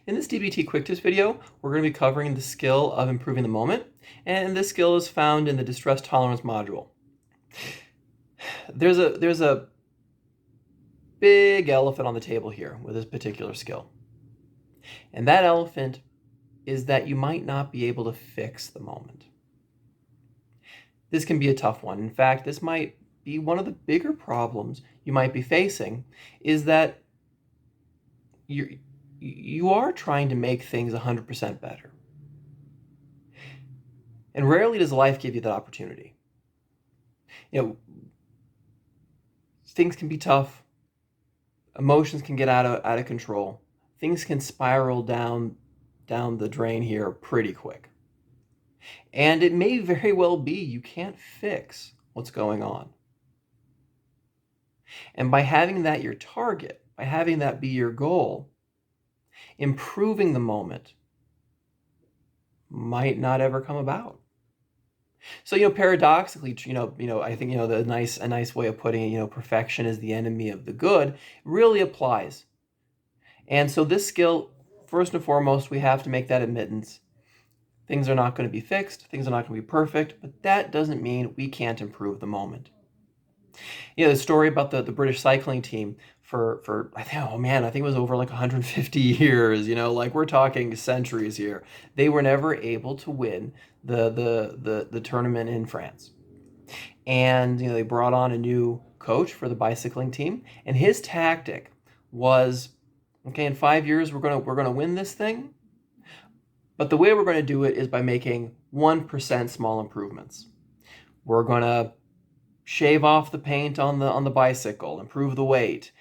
In this DBT quick tips video, we're going to be covering the skill of improving the moment, and this skill is found in the distress tolerance module. There's a big elephant on the table here with this particular skill. And that elephant is that you might not be able to fix the moment. This can be a tough one. In fact, this might be one of the bigger problems you might be facing, is that you are trying to make things 100% better. And rarely does life give you that opportunity. Things can be tough. Emotions can get out of control. Things can spiral down the drain here pretty quick. And it may very well be you can't fix what's going on. And by having that your target, by having that be your goal, improving the moment might not ever come about. So, paradoxically, I think, a nice way of putting it, perfection is the enemy of the good, really applies. And so this skill, first and foremost, we have to make that admittance. Things are not going to be fixed. Things are not going to be perfect, but that doesn't mean we can't improve the moment. The story about the British cycling team for I think it was over like 150 years, we're talking centuries here. They were never able to win the tournament in France. And they brought on a new coach for the bicycling team, and his tactic was, okay, in 5 years we're gonna win this thing, but the way we're going to do it is by making 1% small improvements. We're going to shave off the paint on the bicycle, improve the weight,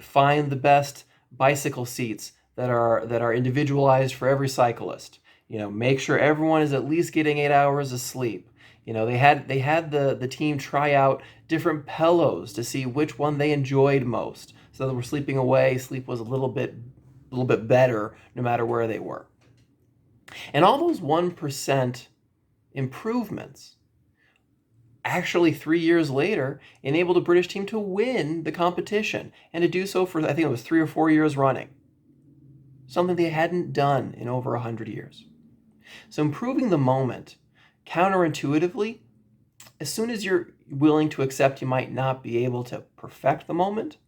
find the best bicycle seats that are individualized for every cyclist. Make sure everyone is at least getting 8 hours of sleep. They had the team try out different pillows to see which one they enjoyed most, so that we're sleeping away. Sleep was a little bit better no matter where they were. And all those 1% improvements actually 3 years later enabled the British team to win the competition, and to do so for, I think it was 3 or 4 years running. Something they hadn't done in over 100 years. So improving the moment, counterintuitively, as soon as you're willing to accept you might not be able to perfect the moment,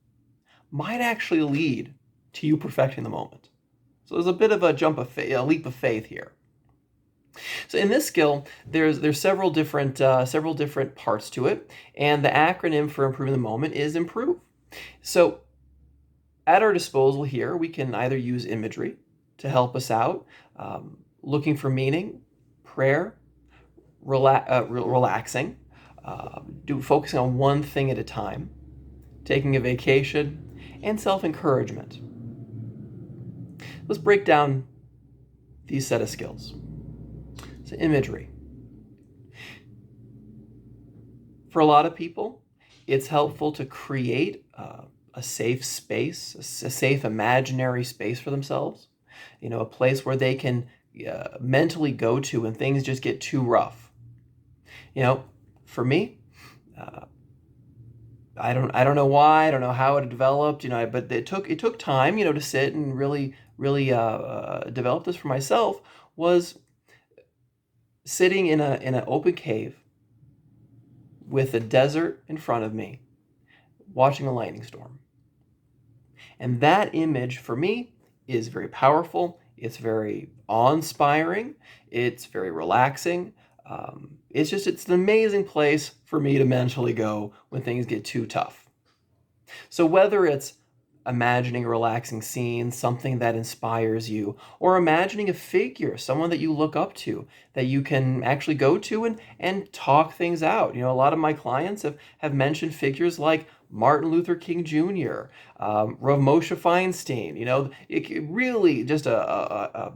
might actually lead to you perfecting the moment. So there's a bit of a leap of faith here. So in this skill, there's several different parts to it, and the acronym for improving the moment is improve. So at our disposal here, we can either use imagery to help us out, looking for meaning, prayer, relaxing, focusing on one thing at a time, taking a vacation, and self-encouragement. Let's break down these set of skills. So imagery. For a lot of people, it's helpful to create a safe space, a safe imaginary space for themselves. A place where they can mentally go to when things just get too rough. For me, I don't know why, I don't know how it developed, but it took time, to sit and really develop this for myself. Was sitting in an open cave with a desert in front of me, watching a lightning storm. And that image for me is very powerful. It's very awe-inspiring. It's very relaxing. It's an amazing place for me to mentally go when things get too tough. So whether it's imagining a relaxing scene, something that inspires you, or imagining a figure, someone that you look up to, that you can actually go to and talk things out. A lot of my clients have mentioned figures like Martin Luther King Jr., Rav Moshe Feinstein, it really just a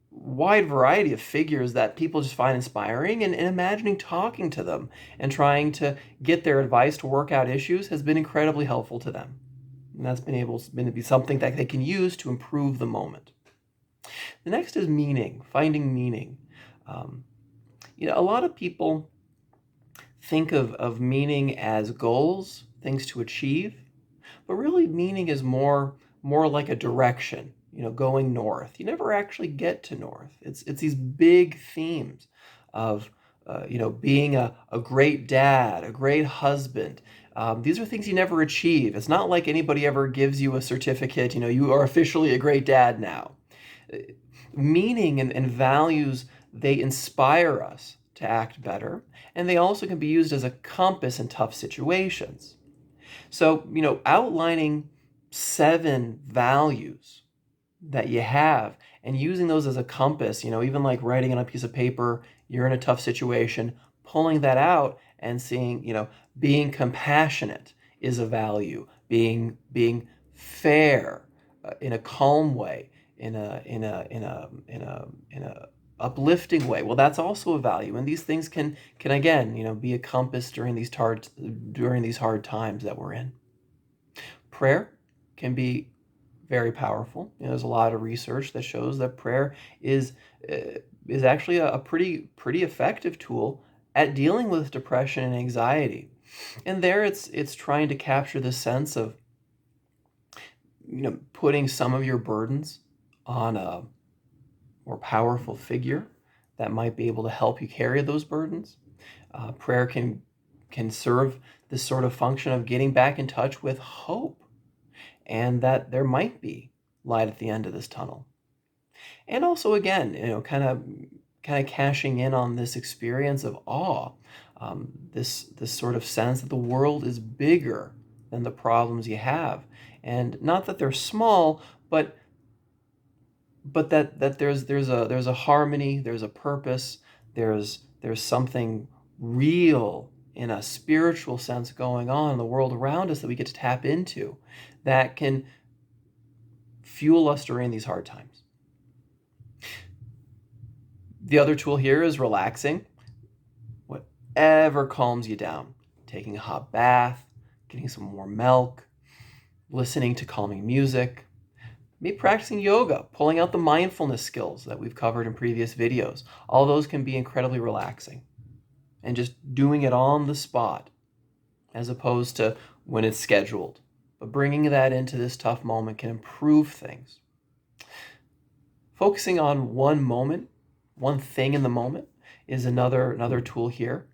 wide variety of figures that people just find inspiring, and imagining talking to them and trying to get their advice to work out issues has been incredibly helpful to them. And that's been to be something that they can use to improve the moment. The next is meaning, finding meaning. A lot of people think of meaning as goals, things to achieve, but really meaning is more like a direction, going north. You never actually get to north. It's these big themes of being a great dad, a great husband. These are things you never achieve. It's not like anybody ever gives you a certificate, you are officially a great dad now. Meaning and values, they inspire us to act better, and they also can be used as a compass in tough situations. So, outlining 7 values that you have and using those as a compass, even like writing on a piece of paper, you're in a tough situation, pulling that out and seeing, being compassionate is a value, being fair, in a calm way, in a uplifting way. Well, that's also a value, and these things can again, be a compass during these hard times that we're in. Prayer can be very powerful. There's a lot of research that shows that prayer is actually a pretty effective tool at dealing with depression and anxiety. And there, it's trying to capture the sense of putting some of your burdens on a more powerful figure that might be able to help you carry those burdens. Prayer can serve this sort of function of getting back in touch with hope, and that there might be light at the end of this tunnel. And also, again, kind of cashing in on this experience of awe, this sort of sense that the world is bigger than the problems you have, and not that they're small, but that there's a harmony, there's a purpose, there's something real in a spiritual sense going on in the world around us that we get to tap into, that can fuel us during these hard times. The other tool here is relaxing. Whatever calms you down. Taking a hot bath, getting some warm milk, listening to calming music, maybe practicing yoga, pulling out the mindfulness skills that we've covered in previous videos. All those can be incredibly relaxing. And just doing it on the spot as opposed to when it's scheduled. But bringing that into this tough moment can improve things. Focusing on one moment, one thing in the moment, is another tool here.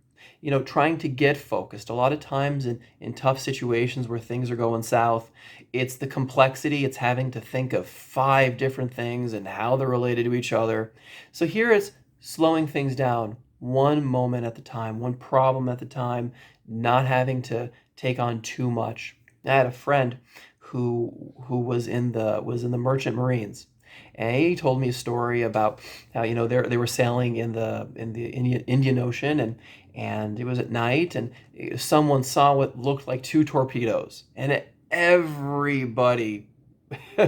Trying to get focused. A lot of times in tough situations where things are going south, it's the complexity. It's having to think of 5 different things and how they're related to each other. So here it's slowing things down, one moment at the time, one problem at the time, not having to take on too much. I had a friend who was in the Merchant Marines, and he told me a story about how they were sailing in the Indian Ocean, and it was at night, and someone saw what looked like 2 torpedoes, and everybody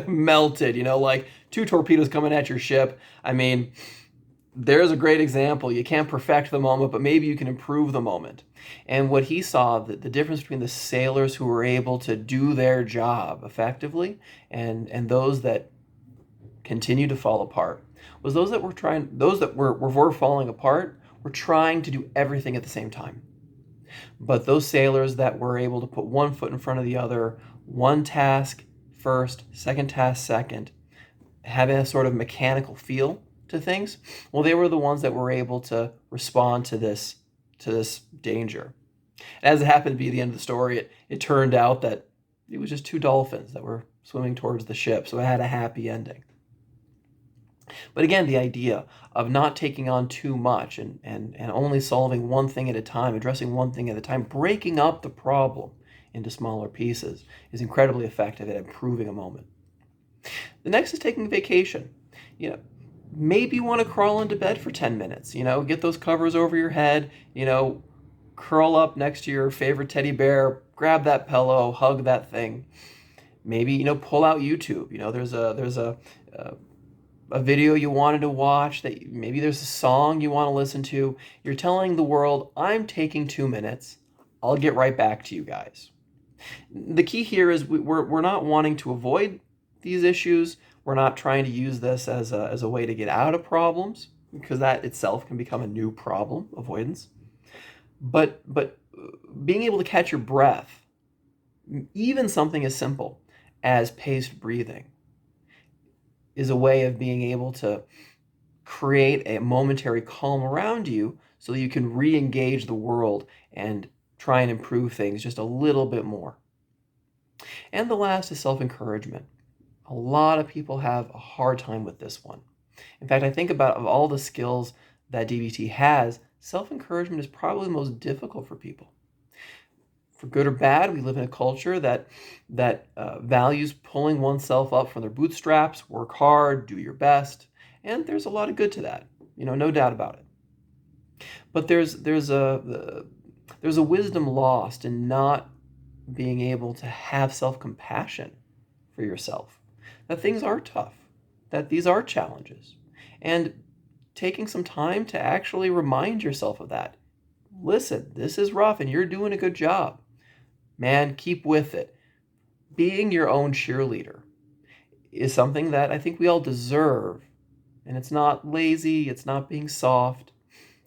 melted. Like 2 torpedoes coming at your ship. I mean, there's a great example. You can't perfect the moment, but maybe you can improve the moment. And what he saw, the difference between the sailors who were able to do their job effectively and those that continue to fall apart, was those that were falling apart were trying to do everything at the same time. But those sailors that were able to put one foot in front of the other, one task first, second task second, having a sort of mechanical feel to things, well, they were the ones that were able to respond to this danger. As it happened to be the end of the story, it turned out that it was just 2 dolphins that were swimming towards the ship, so it had a happy ending. But again, the idea of not taking on too much and only solving one thing at a time, addressing one thing at a time, breaking up the problem into smaller pieces is incredibly effective at improving a moment. The next is taking a vacation. Maybe you want to crawl into bed for 10 minutes, get those covers over your head, curl up next to your favorite teddy bear, grab that pillow, hug that thing. Maybe, pull out YouTube. There's a video you wanted to watch, that maybe there's a song you want to listen to. You're telling the world, I'm taking 2 minutes. I'll get right back to you guys. The key here is we're not wanting to avoid these issues. We're not trying to use this as a way to get out of problems, because that itself can become a new problem, avoidance. But being able to catch your breath, even something as simple as paced breathing, is a way of being able to create a momentary calm around you so that you can re-engage the world and try and improve things just a little bit more. And the last is self-encouragement. A lot of people have a hard time with this one. In fact, I think about of all the skills that DBT has, self-encouragement is probably the most difficult for people. For good or bad, we live in a culture that values pulling oneself up from their bootstraps, work hard, do your best, and there's a lot of good to that, no doubt about it. But there's a wisdom lost in not being able to have self-compassion for yourself, that things are tough, that these are challenges, and taking some time to actually remind yourself of that. Listen, this is rough and you're doing a good job. Man, keep with it. Being your own cheerleader is something that I think we all deserve. And it's not lazy, it's not being soft.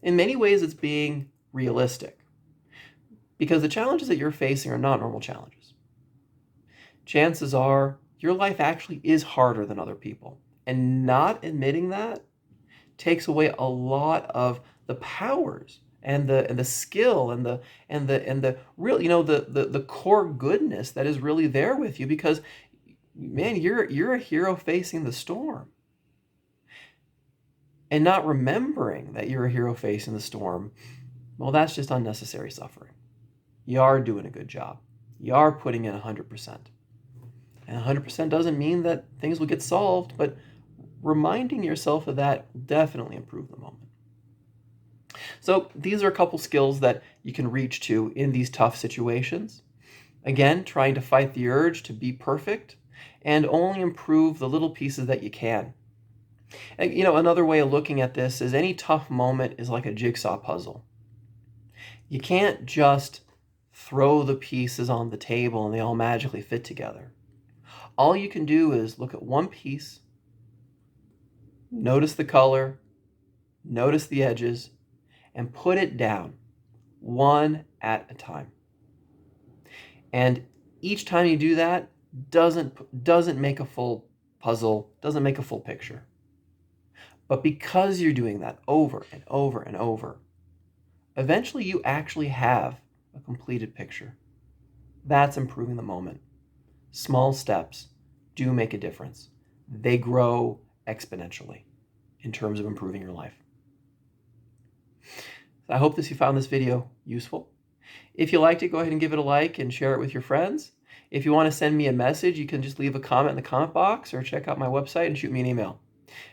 In many ways, it's being realistic. Because the challenges that you're facing are not normal challenges. Chances are your life actually is harder than other people. And not admitting that takes away a lot of the powers and the skill and the real, the core goodness that is really there with you, because man, you're a hero facing the storm. And not remembering that you're a hero facing the storm, well, that's just unnecessary suffering. You are doing a good job. You are putting in 100%. And 100% doesn't mean that things will get solved, but reminding yourself of that will definitely improve the moment. So these are a couple skills that you can reach to in these tough situations. Again, trying to fight the urge to be perfect and only improve the little pieces that you can. And, another way of looking at this is any tough moment is like a jigsaw puzzle. You can't just throw the pieces on the table and they all magically fit together. All you can do is look at one piece, notice the color, notice the edges, and put it down one at a time. And each time you do that, doesn't make a full puzzle, doesn't make a full picture. But because you're doing that over and over and over, eventually you actually have a completed picture. That's improving the moment. Small steps do make a difference. They grow exponentially in terms of improving your life. I hope you found this video useful. If you liked it, go ahead and give it a like and share it with your friends. If you want to send me a message, you can just leave a comment in the comment box or check out my website and shoot me an email.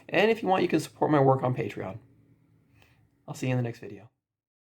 And if you want, you can support my work on Patreon. I'll see you in the next video.